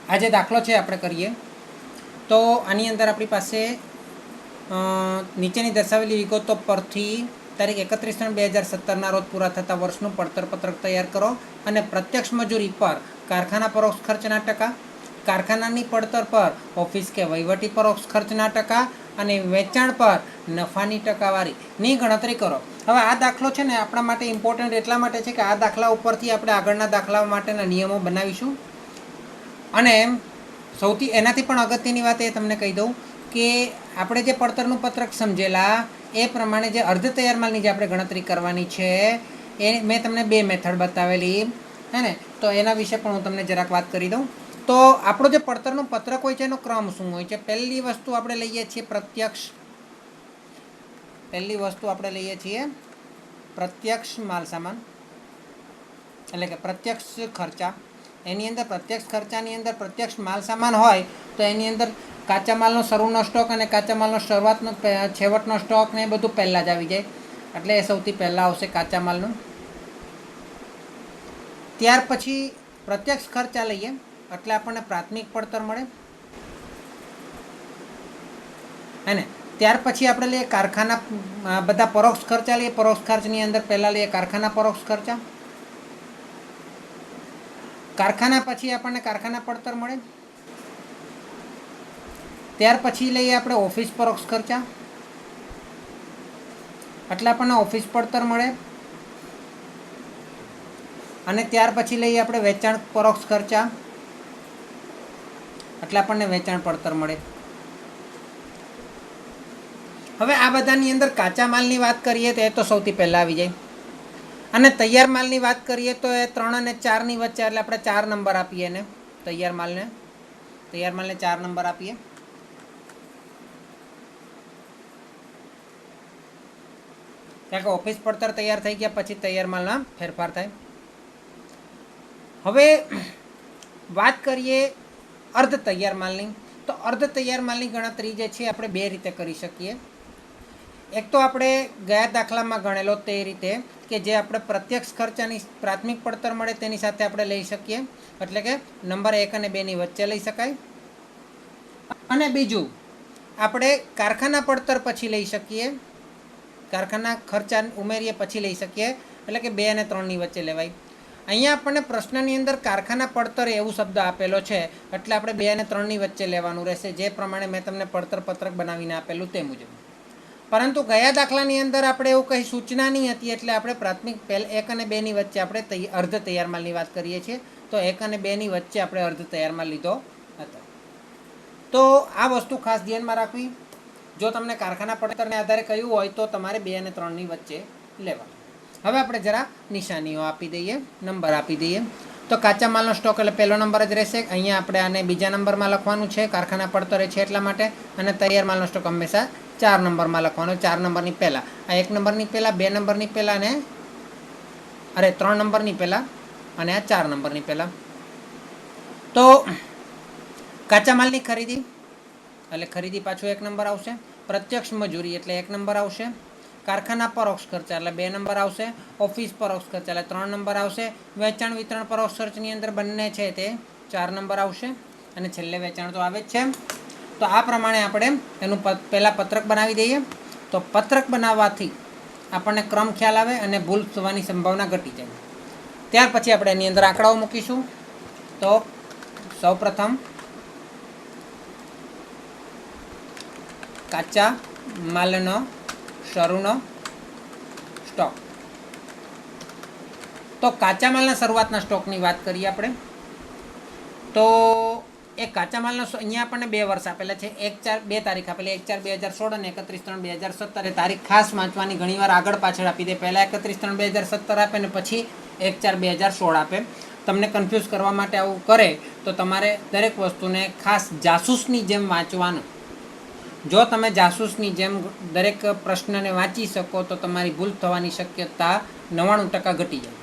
આજે દાખલો છે આપણે કરીએ તો આની અંદર આપણી પાસે નીચેની દર્શાવેલી વિગતો પરથી તારીખ 31/3/2017 રોજ પૂરા થતા વર્ષનું પડતર પત્રક તૈયાર કરો અને પ્રત્યક્ષ મજૂરી પર કારખાના પરોક્ષ ખર્ચના ટકા, કારખાનાની પડતર પર ઓફિસ કે વહીવટી પરોક્ષ ખર્ચના ટકા અને વેચાણ પર નફાની ટકાવારીની ગણતરી કરો. હવે આ દાખલો છે ને આપણા માટે ઇમ્પોર્ટન્ટ એટલા માટે છે કે આ દાખલા ઉપરથી આપણે આગળના દાખલા માટેના નિયમો બનાવીશું. અને સૌથી એનાથી પણ અગત્યની વાત એ તમને કહી દઉં કે આપણે જે પડતરનું પત્રક સમજેલા એ પ્રમાણે જે અર્ધ તૈયાર માલની જે આપણે ગણતરી કરવાની છે એ મેં તમને 2 મેથડ બતાવેલી હે ને, તો એના વિશે પણ હું તમને જરાક વાત કરી દઉં. તો આપણો જે પડતરનું પત્રક હોય છે એનો ક્રમ શું હોય છે? પહેલી વસ્તુ આપણે લઈએ છીએ પ્રત્યક્ષ માલ સામાન, એટલે કે પ્રત્યક્ષ ખર્ચા. એની અંદર પ્રત્યક્ષ ખર્ચાની અંદર પ્રત્યક્ષ માલ સામાન હોય તો એની અંદર કાચા માલનો શરૂનો સ્ટોક અને કાચા માલનો છેવટનો સ્ટોક ને એ બધું પહેલાં જ આવી જાય, એટલે એ સૌથી પહેલાં આવશે કાચા માલનું. ત્યાર પછી પ્રત્યક્ષ ખર્ચા લઈએ એટલે આપણને પ્રાથમિક પડતર મળે હે ને. ત્યાર પછી આપણે લઈએ કારખાના, બધા પરોક્ષ ખર્ચા લઈએ. પરોક્ષ ખર્ચની અંદર પહેલાં લઈએ કારખાના પરોક્ષ ખર્ચા. કારખાના પછી આપણને કારખાના પડતર મળે. ત્યાર પછી લઈએ આપણે ઓફિસ પરોક્ષ ખર્ચા, એટલે આપણને ઓફિસ પડતર મળે. અને ત્યાર પછી લઈએ આપણે વેચાણ પરોક્ષ ખર્ચા, એટલે આપણને વેચાણ પડતર મળે. હવે આ બધાની અંદર કાચા માલની વાત કરીએ તો એ તો સૌથી પહેલાં આવી જાય. અને તૈયાર માલની વાત કરીએ તો એ 3 અને 4ની વચ્ચે, એટલે આપણે 4 નંબર આપીએ એને. તૈયાર માલને 4 નંબર આપીએ. કારણ કે ઓફિસ પડતર તૈયાર થઈ ગયા પછી તૈયાર માલના ફેરફાર થાય. હવે વાત કરીએ અર્ધ તૈયાર માલની. તો અર્ધ તૈયાર માલની ગણતરી જે છે આપણે 2 રીતે કરી શકીએ. એક તો આપણે ગયા દાખલામાં ગણેલો તે રીતે કે જે આપણે પ્રત્યક્ષ ખર્ચાની પ્રાથમિક પડતર મળે તેની સાથે આપણે લઈ શકીએ, એટલે કે નંબર 1 અને 2ની વચ્ચે લઈ શકાય. અને બીજું આપણે કારખાના પડતર પછી લઈ શકીએ, કારખાના ખર્ચા ઉમેરીએ પછી લઈ શકીએ, એટલે કે 2 અને 3ની વચ્ચે લેવાય. અહીંયા આપણને પ્રશ્નની અંદર કારખાના પડતર એવું શબ્દ આપેલો છે, એટલે આપણે 2 અને 3ની વચ્ચે લેવાનું રહેશે, જે પ્રમાણે મેં તમને પડતર પત્રક બનાવીને આપેલું તે મુજબ. પરંતુ ગયા દાખલાની અંદર આપણે એવું કંઈ સૂચના નહીં હતી, એટલે આપણે પ્રાથમિક 1 અને 2ની વચ્ચે આપણે અર્ધ તૈયાર માલની વાત કરીએ છીએ. તો 1 અને 2ની વચ્ચે આપણે અર્ધ તૈયાર માલ લીધો હતો. તો આ વસ્તુ ખાસ ધ્યાનમાં રાખવી. જો તમને કારખાના પડતરને આધારે કહ્યું હોય તો તમારે 2 અને 3ની વચ્ચે લેવા. હવે આપણે જરા નિશાનીઓ આપી દઈએ, નંબર આપી દઈએ. તો કાચા માલનો સ્ટોક એટલે પહેલો નંબર જ રહેશે. અહીંયા આપણે આને બીજા નંબરમાં લખવાનું છે, કારખાના પડતરે છે એટલા માટે. અને તૈયાર માલનો સ્ટોક હંમેશા 4 નંબરમાં લખવાનો, 4 નંબરની પહેલાં. આ 1 નંબરની પહેલાં, 2 નંબરની પહેલાં અને 3 નંબરની પહેલાં અને આ 4 નંબરની પહેલાં. તો કાચા માલની ખરીદી એટલે ખરીદી પાછું 1 નંબર આવશે. પ્રત્યક્ષ મજૂરી એટલે 1 નંબર આવશે. કારખાના પરોક્ષ ખર્ચા એટલે 2 નંબર આવશે. ઓફિસ પરોક્ષ ખર્ચા એટલે 3 નંબર આવશે. વેચાણ વિતરણ પરોક્ષ ખર્ચની અંદર બંને છે તે 4 નંબર આવશે. અને છેલ્લે વેચાણ તો આવે જ છે. તો આ પ્રમાણે આપણે એનું પહેલાં પત્રક બનાવી દઈએ. તો પત્રક બનાવવાથી આપણને ક્રમ ખ્યાલ આવે અને ભૂલ થવાની સંભાવના ઘટી જાય. ત્યાર પછી આપણે એની અંદર આંકડાઓ મૂકીશું. તો સૌપ્રથમ કાચા માલનો શરૂનો સ્ટોક. તો કાચા માલના શરૂઆતના સ્ટોકની વાત કરીએ આપણે. તો એ કાચા માલનો અહીંયા આપણને 2 વર્ષ આપેલા છે. 2 તારીખ આપેલી, 1/4/2016 અને 31/3/2017. એ તારીખ ખાસ વાંચવાની, ઘણીવાર આગળ પાછળ આપી દે. પહેલાં 31/3/2017 આપે ને પછી 1/4/2016 આપે. તમને કન્ફ્યુઝ કરવા માટે આવું કરે તો તમારે દરેક વસ્તુને ખાસ જાસૂસની જેમ વાંચવાનું. જો તમે જાસૂસની જેમ દરેક પ્રશ્નને વાંચી શકો તો તમારી ભૂલ થવાની શક્યતા 99% ઘટી જાય.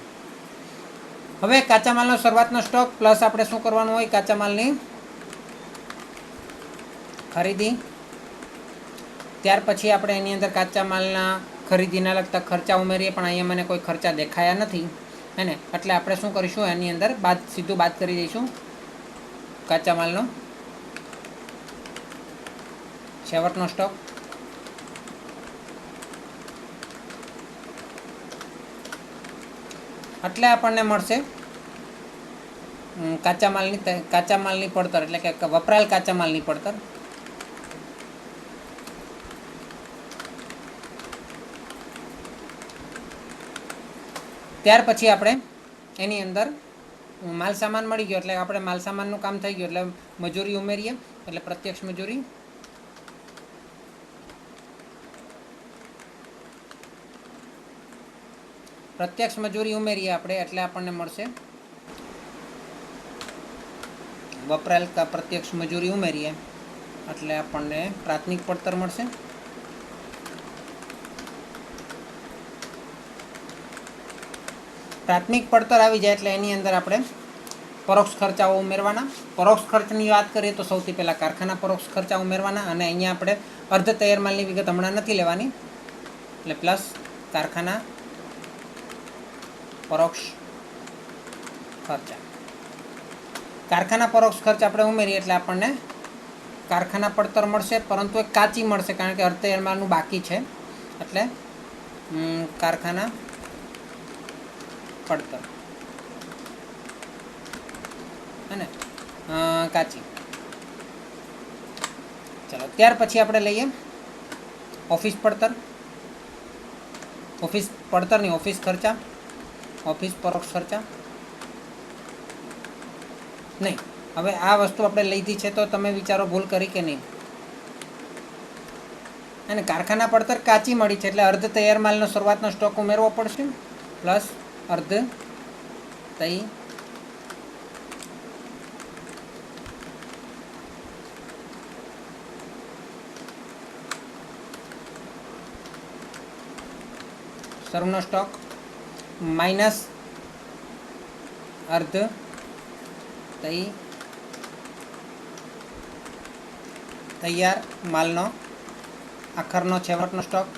હવે કાચા માલનો શરૂઆતનો સ્ટોક પ્લસ આપણે શું કરવાનું હોય, કાચા માલની ખરીદી. ત્યાર પછી આપણે એની અંદર કાચા માલના ખરીદીના લગતા ખર્ચા ઉમેરીએ, પણ અહીંયા મને કોઈ ખર્ચા દેખાયા નથી હે ને, એટલે આપણે શું કરીશું એની અંદર સીધું બાદ કરી દઈશું. કાચા માલનો છેવટનો સ્ટોક, એટલે આપણને મળશે કાચા માલની પડતર, એટલે કે વપરાયેલ કાચા માલની પડતર. ત્યાર પછી આપણે એની અંદર માલ સામાન મળી ગયો, એટલે આપણે માલ સામાનનું કામ થઈ ગયું, એટલે મજૂરી ઉમેરીએ, એટલે પ્રત્યક્ષ મજૂરી. પ્રત્યક્ષ મજૂરી ઉમેરીએ આપણે, એટલે આપણને મળશે વપરાયેલ પ્રત્યક્ષ મજૂરી ઉમેરીએ એટલે આપણને પ્રાથમિક પડતર મળશે. પ્રાથમિક પડતર આવી જાય એટલે એની અંદર આપણે પરોક્ષ ખર્ચાઓ ઉમેરવાના. પરોક્ષ ખર્ચની વાત કરીએ તો સૌથી પહેલાં કારખાના પરોક્ષ ખર્ચા ઉમેરવાના, અને અહીંયા આપણે અર્ધ તૈયાર માલની વિગત હમણાં નથી લેવાની, એટલે પ્લસ કારખાના પરોક્ષ ખર્ચા. કારખાના પરોક્ષ ખર્ચ આપણે ઉમેરીએ એટલે આપણને કારખાના પડતર મળશે, પરંતુ એ કાચી મળશે કારણ કે અર્ધ તૈયાર માલનું બાકી છે, એટલે કારખાના પડતર અને કાચી. ચાલો ત્યાર પછી આપણે લઈએ ઓફિસ પડતર. ઓફિસ પડતરની ઓફિસ ખર્ચા, ઓફિસ પરોક્ષ ખર્ચા નહીં. હવે આ વસ્તુ આપણે લીધી છે તો તમે વિચારો ભૂલ કરી કે નહીં. અને કારખાના પડતર કાચી મળી છે એટલે અર્ધ તૈયાર માલનો શરૂઆતનો સ્ટોક ઉમેરવો પડશે, પ્લસ અર્ધ શરૂનો સ્ટોક માઇનસ અર્ધ તૈયાર માલનો આખરનો છેવટનો સ્ટોક,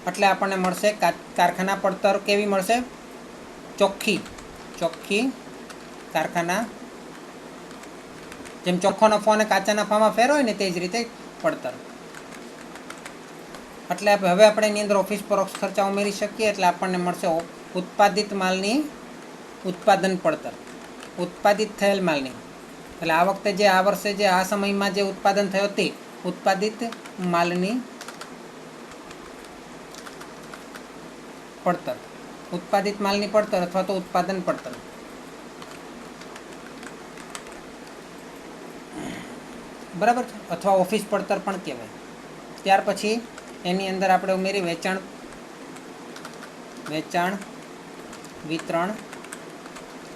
એટલે આપણને મળશે કારખાના પડતર કેવી મળશે? ચોખ્ખી કારખાના, જેમ ચોખ્ખો નફો અને કાચા નફામાં ફેર હોય ને તે જ રીતે પડતર. એટલે હવે આપણે એની અંદર ઓફિસ પરોક્ષ ખર્ચા ઉમેરી શકીએ, એટલે આપણને મળશે ઉત્પાદિત માલની ઉત્પાદન પડતર, ઉત્પાદિત થયેલ માલની. એટલે આ વખતે જે આ વર્ષે જે આ સમયમાં જે ઉત્પાદન થયો તે ઉત્પાદિત માલની પડતર, ઉત્પાદિત માલની પડતર અથવા તો ઉત્પાદન પડતર. બરાબર છે, અથવા ઓફિસ પડતર પણ કહેવાય. ત્યાર પછી એની અંદર આપણે ઉમેરી વેચાણ વિતરણ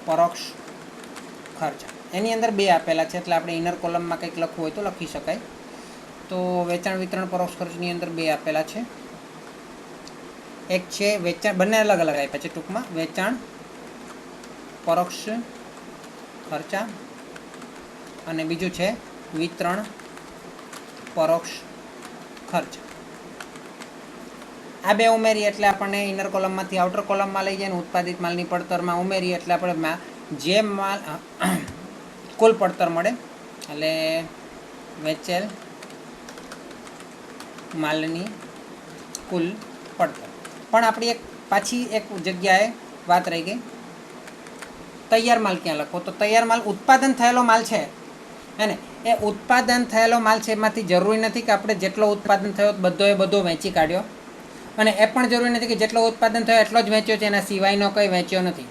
પરોક્ષ ખર્ચા. એની અંદર બે આપેલા છે, એટલે આપણે ઇનર કોલમમાં કંઈક લખવું હોય તો લખી શકાય. તો વેચાણ વિતરણ પરોક્ષ ખર્ચની અંદર બે આપેલા છે. એક છે વેચાણ, બંને અલગ અલગ આપ્યા છે ટૂંકમાં, વેચાણ પરોક્ષ ખર્ચા, અને બીજું છે વિતરણ પરોક્ષ ખર્ચ. આ બે ઉમેરીએ એટલે આપણને ઇનર કોલમમાંથી આઉટર કોલમમાં લઈ જઈને ઉત્પાદિત માલની પડતરમાં ઉમેરીએ એટલે આપણે જે માલ કુલ પડતર મળે, એટલે વેચેલ માલની કુલ પડતર. પણ આપણી પાછી એક જગ્યાએ વાત રહી ગઈ, તૈયાર માલ ક્યાં લખવો? તો તૈયાર માલ ઉત્પાદન થયેલો માલ છે હે ને, એ ઉત્પાદન થયેલો માલ છે, એમાંથી જરૂરી નથી કે આપણે જેટલો ઉત્પાદન થયો બધો વેચી કાઢ્યો, અને એ પણ જરૂરી નથી કે જેટલો ઉત્પાદન થયો એટલો જ વેચ્યો છે, એના સિવાયનો કંઈ વેચ્યો નથી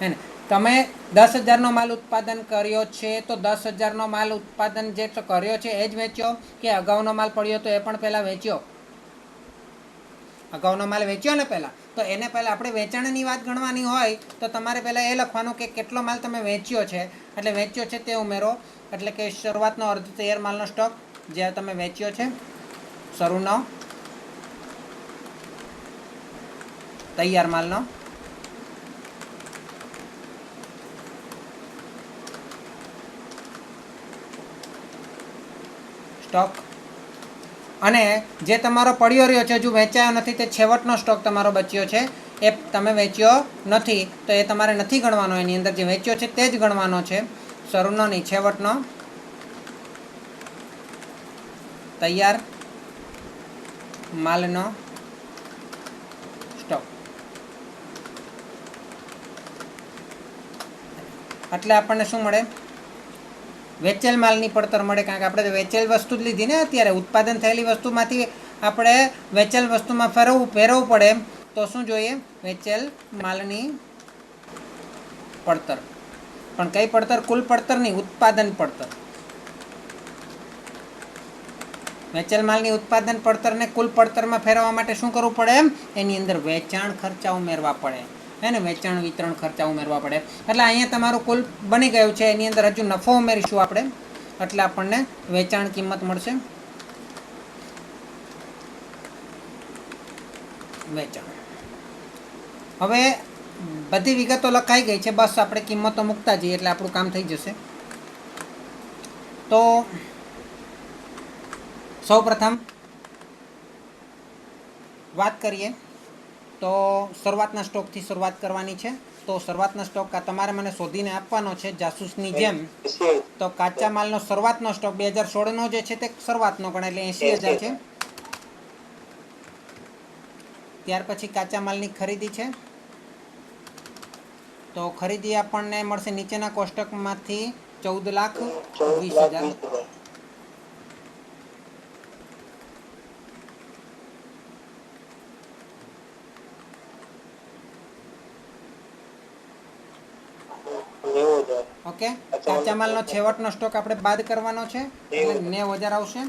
હે ને. તમે 10,000નો માલ ઉત્પાદન કર્યો છે તો 10,000નો માલ ઉત્પાદન જે કર્યો છે એ જ વેચ્યો, કે અગાઉનો માલ પડ્યો તો એ પણ પહેલાં વેચ્યો? અગાઉનો માલ વેચ્યો ને પહેલાં, તો એને પહેલાં આપણે વેચાણની વાત ગણવાની હોય તો તમારે પહેલાં એ લખવાનું કે કેટલો માલ તમે વેચ્યો છે, એટલે વેચ્યો છે તે ઉમેરો, એટલે કે શરૂઆતનો અર્ધ તૈયાર માલનો સ્ટોક જે તમે વેચ્યો છે, શરૂનો તૈયાર માલનો સ્ટોક, અને જે તમારો પડ્યો રહ્યો છે હજુ વેચાયો નથી તે છેવટનો સ્ટોક તમારો બચ્યો છે, એ તમે વેચ્યો નથી તો એ તમારે નથી ગણવાનો, એની અંદર જે વેચ્યો છે તે જ ગણવાનો છે. શરૂનો નહીં, છેવટનો તૈયાર માલનો સ્ટોક. એટલે આપણને શું મળે? વેચેલ માલની પડતર મળે, કારણ કે આપણે વેચેલ વસ્તુ જ લીધી ને. અત્યારે ઉત્પાદન થયેલી વસ્તુમાંથી આપણે વેચેલ વસ્તુમાં ફેરવવું પડે, તો શું જોઈએ? વેચેલ માલની પડતર. પણ કઈ પડતર? કુલ પડતર નહીં, ઉત્પાદન પડતર. વેચેલ માલની ઉત્પાદન પડતરને કુલ પડતરમાં ફેરવવા માટે શું કરવું પડે? એની અંદર વેચાણ ખર્ચા ઉમેરવા પડે, હે ને? વેચાણ વિતરણ ખર્ચા ઉમેરવા પડે. એટલે અહીંયા તમારું કુલ બની ગયું છે, એની અંદર હજુ નફો ઉમેરીશું આપણે, એટલે આપણને વેચાણ કિંમત મળશે. વેચાણ. હવે બધી વિગતો લખાઈ ગઈ છે, બસ આપણે કિંમતો મૂકતા જઈએ એટલે આપણું કામ થઈ જશે. તો સૌ પ્રથમ વાત કરીએ તો શરૂઆતના સ્ટોકથી શરૂઆત કરવાની છે. તો શરૂઆતનો સ્ટોક તમારે મને શોધીને આપવાનો છે જાસૂસની જેમ. તો કાચા માલનો શરૂઆતનો સ્ટોક 2016નો જે છે તે શરૂઆતનો ગણાય, એટલે 80,000 છે. ત્યાર પછી કાચા માલની ખરીદી છે. તો ખરીદી આપણને મળશે નીચેના કોષ્ટકમાંથી 14,20,000. ઓકે, કાચા માલનો છેવટનો સ્ટોક આપણે બાદ કરવાનો છે, એટલે 90,000 આવશે.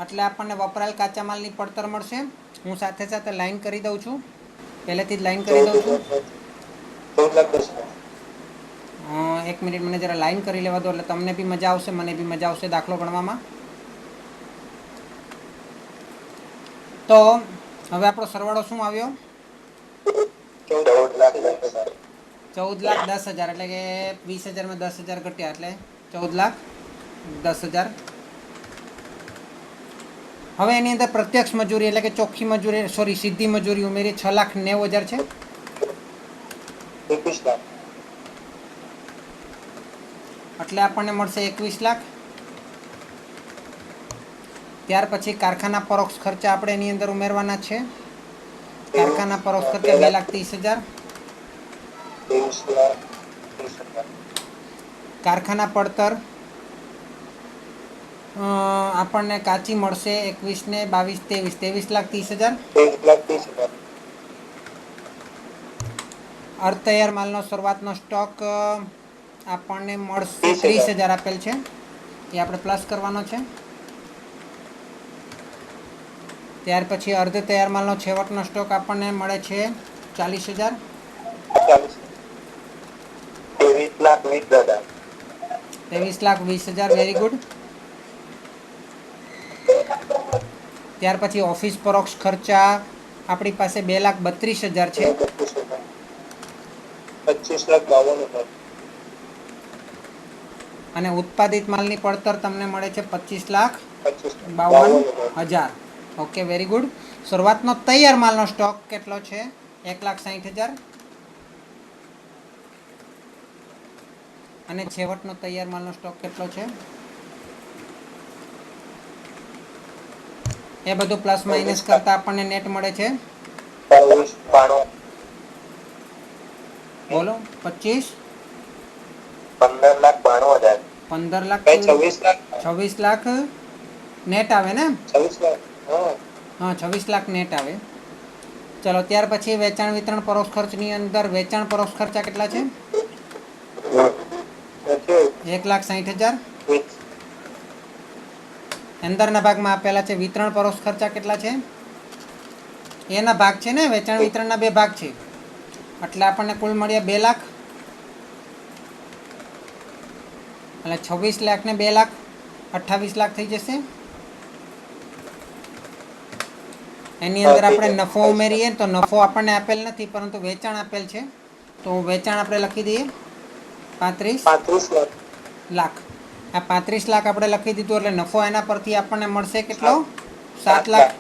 એટલે આપણને વપરાયેલ કાચા માલની પડતર મળશે. હું સાથે સાથે લાઈન કરી દઉં છું, પહેલેથી જ લાઈન કરી દઉં છું. 1 મિનિટ, મને જરા લાઈન કરી લેવા દો, એટલે તમને બી મજા આવશે, મને બી મજા આવશે દાખલો ગણવામાં. તો હવે આપણો સરવાળો શું આવ્યો? 14,10,000. એટલે કે 20,000 માં 10,000 ઘટ્યા, એટલે 14,10,000. હવે એની અંદર પ્રત્યક્ષ મજૂરી એટલે કે ચોખ્ખી મજૂરી, સોરી સીધી મજૂરી ઉમેરી 6,90,000 છે. 21 લાખ. એટલે આપણને મળશે 21 લાખ. ત્યાર પછી કારખાના પરોક્ષ ખર્ચા આપણે એની અંદર ઉમેરવાના છે. કારખાના પરોક્ષ ખર્ચા 2,30,000. કારખાના પડતર આપણને કાચી મળશે 21 ને 22, 23,30,000. અર્ધ તૈયાર માલનો શરૂઆતનો સ્ટોક આપણને મળશે 30,000 આપેલ છે, એ આપણે પ્લસ કરવાનો છે. ત્યાર પછી અર્ધ તૈયાર માલનો છેવટનો સ્ટોક આપણને મળે છે 40,000. 23,20,000. Very good. ત્યાર પછી ઓફિસ પરોક્ષ ખર્ચા આપણી પાસે 2,32,000 છે. 25,52,000. અને ઉત્પાદિત માલની પડતર તમને મળે છે 25,52,000. Okay, very good. શરૂઆતનો તૈયાર માલનો સ્ટોક કેટલો છે? 1,60,000. અને છેવટનો તૈયાર માલનો સ્ટોક કેટલો છે? એ બધું પ્લસ માઇનસ કરતા આપણને નેટ મળે છે, બોલો, 15,92,000. 26 લાખ નેટ આવે ને? 26 લાખ નેટ આવે. ચલો, ત્યાર પછી વેચાણ વિતરણ પરોક્ષ ખર્ચની અંદર વેચાણ પરોક્ષ ખર્ચા કેટલા છે? 1,60,000. અંદરના ભાગમાં આપેલા છે. વિતરણ પરોક્ષ ખર્ચા કેટલા છે? એના ભાગ છે ને, વેચાણ વિતરણના 2 ભાગ છે, એટલે આપણને કુલ મળ્યા 2 લાખ. એટલે 26 લાખ ને 2 લાખ 28 લાખ થઈ જશે. એની અંદર આપણે નફો ઉમેરીએ તો નફો આપણને આપેલ નથી, પરંતુ વેચાણ આપેલ છે, તો વેચાણ આપણે લખી દઈએ 35 લાખ. આ 35 લાખ આપણે લખી દીધું, એટલે નફો એના પરથી આપણને મળશે કેટલો? 7 લાખ.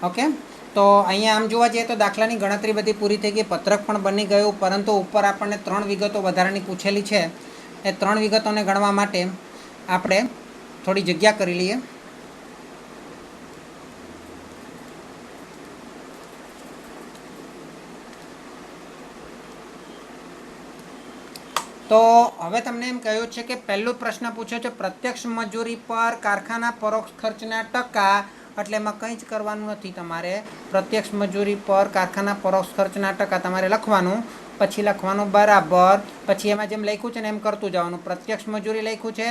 ઓકે, તો અહીંયા આમ જોવા જઈએ તો દાખલાની ગણતરી બધી પૂરી થઈ ગઈ, પત્રક પણ બની ગયું, પરંતુ ઉપર આપણને 3 વિગતો વધારાની પૂછેલી છે. એ 3 વિગતોને ગણવા માટે આપણે થોડી જગ્યા કરી લઈએ. તો હવે તમને એમ કહ્યું છે કે પહેલો પ્રશ્ન પૂછ્યો છે પ્રત્યક્ષ મજૂરી પર કારખાના પરોક્ષ ખર્ચના ટકા, એટલે એમાં કંઈ જ કરવાનું નથી તમારે. પ્રત્યક્ષ મજૂરી પર કારખાના પરોક્ષ ખર્ચના ટકા તમારે લખવાનું, પછી લખવાનું બરાબર, પછી એમાં જેમ લખ્યું છે ને એમ કરતું જવાનું. પ્રત્યક્ષ મજૂરી લખ્યું છે,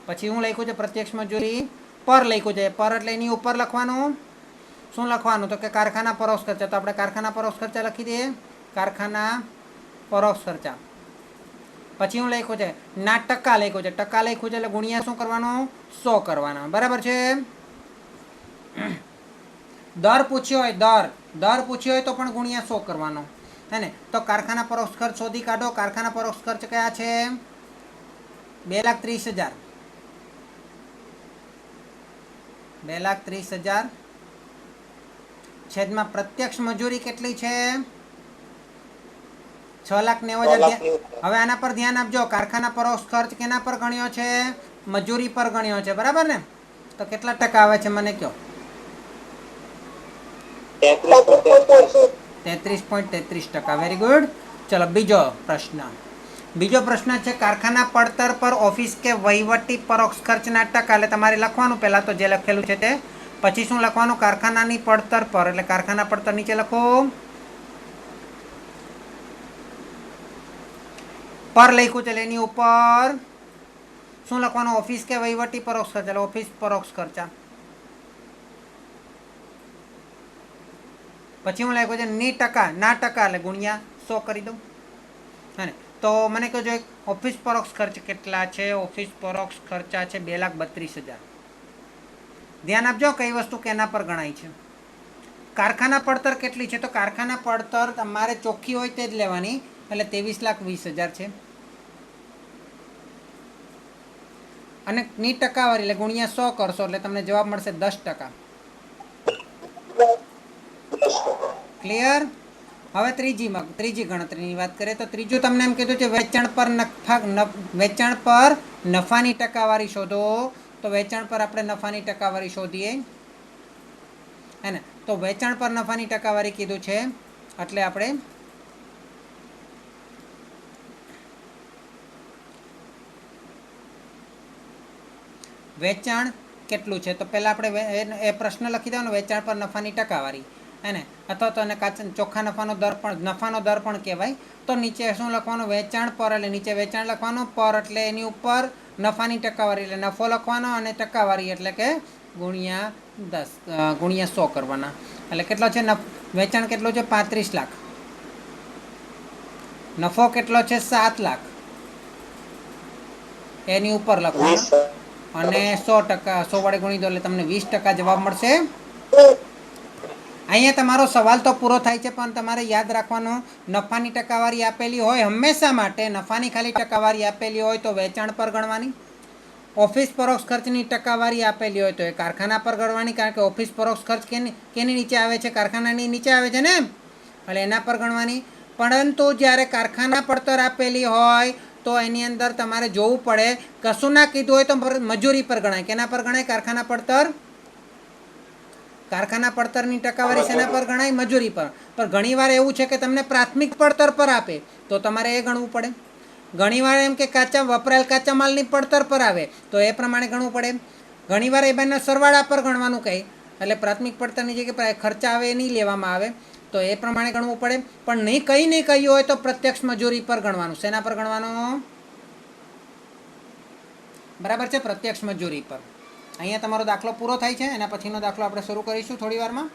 પછી હું લખ્યું છે પ્રત્યક્ષ મજૂરી પર લખ્યું છે, પર એટલે એની ઉપર લખવાનું. શું લખવાનું? તો કે કારખાના પરોક્ષ ખર્ચા. તો આપણે કારખાના પરોક્ષ ખર્ચા લખી દઈએ, કારખાના પરોક્ષ ખર્ચા. પછી હું લખ્યું છે ના ટકા લખ્યું છે, ટકા લખ્યું છે એટલે ગુણ્યા શું કરવાનું? 100 કરવાના. બરાબર છે. દર પૂછ્યો હોય, દર પૂછ્યો હોય તો પણ ગુણ્યા 100 કરવાનો, હે ને. તો કારખાના પરોક્ષ ખર્ચ શોધી કાઢો. કારખાના પરોક્ષ ખર્ચ કયા છે? 2,30,000. 2,30,000 છેદમાં પ્રત્યક્ષ મજૂરી કેટલી છે? 6,90,000. હવે આના પર ધ્યાન આપજો. કારખાના પરોક્ષ ખર્ચ કેના પર ગણ્યો છે? મજૂરી પર ગણ્યો છે. બરાબર ને? તો કેટલા ટકા આવે છે મને કહો? 33.33%. Very good. ચલો બીજો પ્રશ્ન. બીજો પ્રશ્ન છે કારખાના પડતર પર ઓફિસ કે વહીવટી પરોક્ષ ખર્ચના ટકા. એટલે તમારે લખવાનું પહેલાં તો જે લખેલું છે તે, પછી શું લખવાનું? કારખાનાની પડતર પર, એટલે કારખાના પડતર નીચે લખો, પર લખ્યું છે એની ઉપર શું લખવાનું? ઓફિસ કે વહીવટી પરોક્ષ ખર્ચ, એટલે ઓફિસ પરોક્ષ ખર્ચા. પછી હું લખ્યું છે ની ટકા, ના ટકા એટલે ગુણ્યા 100 કરી દઉં, હે ને. તો મને કહો જો ઓફિસ પરોક્ષ ખર્ચ કેટલા છે? ઓફિસ પરોક્ષ ખર્ચા છે 2,32,000. ધ્યાન આપજો કઈ વસ્તુ કેના પર ગણાય છે. કારખાના પડતર કેટલી છે? તો કારખાના પડતર તમારે ચોખ્ખી હોય તે જ લેવાની, એટલે 23,20,000 છે. અને ની ટકાવારી એટલે ગુણ્યા 100 કરશો એટલે તમને જવાબ મળશે 10%. ક્લિયર? હવે ત્રીજી ગણતરીની વાત કરીએ તો ત્રીજું તમને એમ કીધું છે વેચાણ પર નફાની ટકાવારી શોધો. તો વેચાણ પર આપણે નફાની ટકાવારી શોધીએ, હે ને. તો વેચાણ પર નફાની ટકાવારી કીધું છે એટલે આપણે વેચાણ કેટલું છે તો પહેલાં આપણે એ પ્રશ્ન લખી દેવાનો, વેચાણ પર નફાની ટકાવારી, હે ને. અથવા તો એને ચોખ્ખા નફાનો દર પણ કહેવાય. તો નીચે શું લખવાનું? વેચાણ પર, એટલે નીચે વેચાણ લખવાનું, પર એટલે એની ઉપર નફાની ટકાવારી એટલે નફો લખવાનો, અને ટકાવારી એટલે કે ગુણ્યા 100 કરવાના. એટલે કેટલો છે વેચાણ કેટલું છે? 35 લાખ. નફો કેટલો છે? 7 લાખ. એની ઉપર લખવાનું, અને 100% 100 વડે ગુણી દો એટલે તમને 20% જવાબ મળશે. અહીંયા તમારો સવાલ તો પૂરો થાય છે, પણ તમારે યાદ રાખવાનું નફાની ટકાવારી આપેલી હોય હંમેશા માટે, નફાની ખાલી ટકાવારી આપેલી હોય તો વેચાણ પર ગણવાની. ઓફિસ પરોક્ષ ખર્ચની ટકાવારી આપેલી હોય તો એ કારખાના પર ગણવાની, કારણ કે ઓફિસ પરોક્ષ ખર્ચ કેની નીચે આવે છે? કારખાનાની નીચે આવે છે ને, એટલે એના પર ગણવાની. પરંતુ જ્યારે કારખાના પડતર આપેલી હોય તો એની અંદર તમારે જોવું પડે, કશું ના કીધું હોય તો મજૂરી પર ગણાય. કેના પર ગણાય? કારખાના પડતર. કારખાના પડતરની ટકાવારી શેના પર ગણાય? મજૂરી પર. પણ ઘણીવાર એવું છે કે તમને પ્રાથમિક પડતર પર આપે તો તમારે એ ગણવું પડે. ઘણીવાર એમ કે વપરાયેલ કાચા માલની પડતર પર આવે તો એ પ્રમાણે ગણવું પડે. ઘણીવાર એ બંને સરવાળા પર ગણવાનું કહે, એટલે પ્રાથમિક પડતરની જગ્યાએ ખર્ચા આવે એ નહીં લેવામાં આવે, તો એ પ્રમાણે ગણવું પડે. પણ નહીં કહ્યું હોય તો પ્રત્યક્ષ મજૂરી પર ગણવાનું. શેના પર ગણવાનું? બરાબર છે, પ્રત્યક્ષ મજૂરી પર. અહીંયા તમારો દાખલો પૂરો થાય છે, એના પછીનો દાખલો આપણે શરૂ કરીશું થોડી વારમાં.